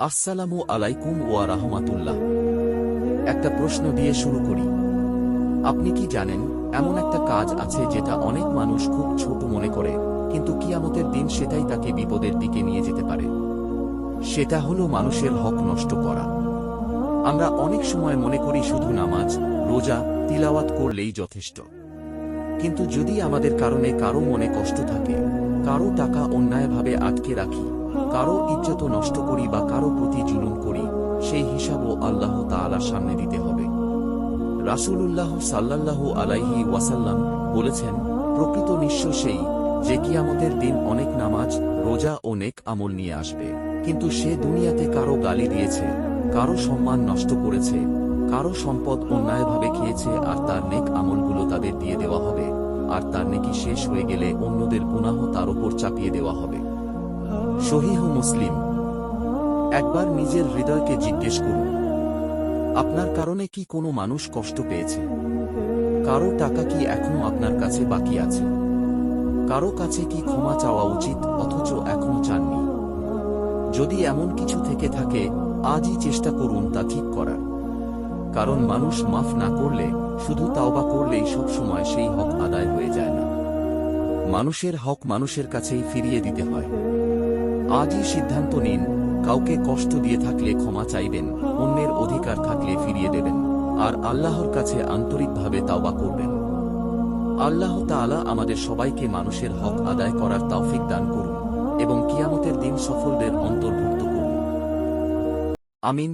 আসসালামু আলাইকুম ওয়া রাহমাতুল্লাহ। একটা প্রশ্ন দিয়ে শুরু করি। আপনি কি জানেন এমন একটা কাজ আছে যেটা অনেক মানুষ খুব ছোট মনে করে, কিন্তু কিয়ামতের দিন সেটাই তাকে বিপদের দিকে নিয়ে যেতে পারে? সেটা হলো মানুষের হক নষ্ট করা। আমরা অনেক সময় মনে করি শুধু নামাজ, রোজা, তিলাওয়াত করলেই যথেষ্ট। কিন্তু যদি আমাদের কারণে কারো মনে কষ্ট থাকে, কারো টাকা অন্যায়ভাবে আটকে রাখি, কারো ইজ্জত নষ্ট করি বা কারো প্রতি জুলুম করি, সেই হিসাবও আল্লাহ তাআলার সামনে দিতে হবে। রাসূলুল্লাহ সাল্লাল্লাহু আলাইহি ওয়াসাল্লাম বলেছেন, প্রকৃত নিঃস্ব সেই যে কিয়ামতের দিন অনেক নামাজ, রোজা ও নেক আমল নিয়ে আসবে, কিন্তু সে দুনিয়াতে কারো গালি দিয়েছে, কারো সম্মান নষ্ট করেছে, কারো সম্পদ অন্যায়ভাবে খেয়েছে, আর তার নেক আমলগুলো তাদের দিয়ে দেওয়া হবে, আর তার নেকি শেষ হয়ে গেলে অন্যদের গুনাহ তার উপর চাপিয়ে দেওয়া হবে। সহিহ মুসলিম। একবার নিজের হৃদয়কে জিজ্ঞেস করুন, আপনার কারণে কি কোনো মানুষ কষ্ট পেয়েছে? কারো টাকা কি এখনো আপনার কাছে বাকি আছে? কারো কাছে কি ক্ষমা চাওয়া উচিত অথচ এখনো চাননি? যদি এমন কিছু থেকে থাকে, আজই চেষ্টা করুন তা ঠিক করার। কারণ মানুষ মাফ না করলে, শুধু তাওবা করলেই সব সময় সেই হক আদায় হয়ে যায় না। মানুষের হক মানুষের কাছেই ফিরিয়ে দিতে হয়। আজই সিদ্ধান্ত নিন, কাউকে কষ্ট দিয়ে থাকলে ক্ষমা চাইবেন, অন্যের অধিকার থাকলে ফিরিয়ে দেবেন, আর আল্লাহর কাছে আন্তরিকভাবে তাওবা করবেন। আল্লাহ তাআলা আমাদের সবাইকে মানুষের হক আদায় করার তৌফিক দান করুন এবং কিয়ামতের দিন সফলদের অন্তর্ভুক্ত করুন। আমিন।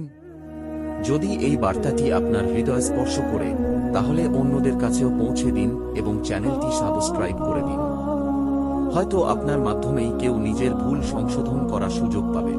যদি এই বার্তাটি আপনার হৃদয় স্পর্শ করে, তাহলে অন্যদের কাছেও পৌঁছে দিন এবং চ্যানেলটি সাবস্ক্রাইব করে দিন। হয়তো আপনার মাধ্যমেই কেউ নিজের ভুল সংশোধন করার সুযোগ পাবে।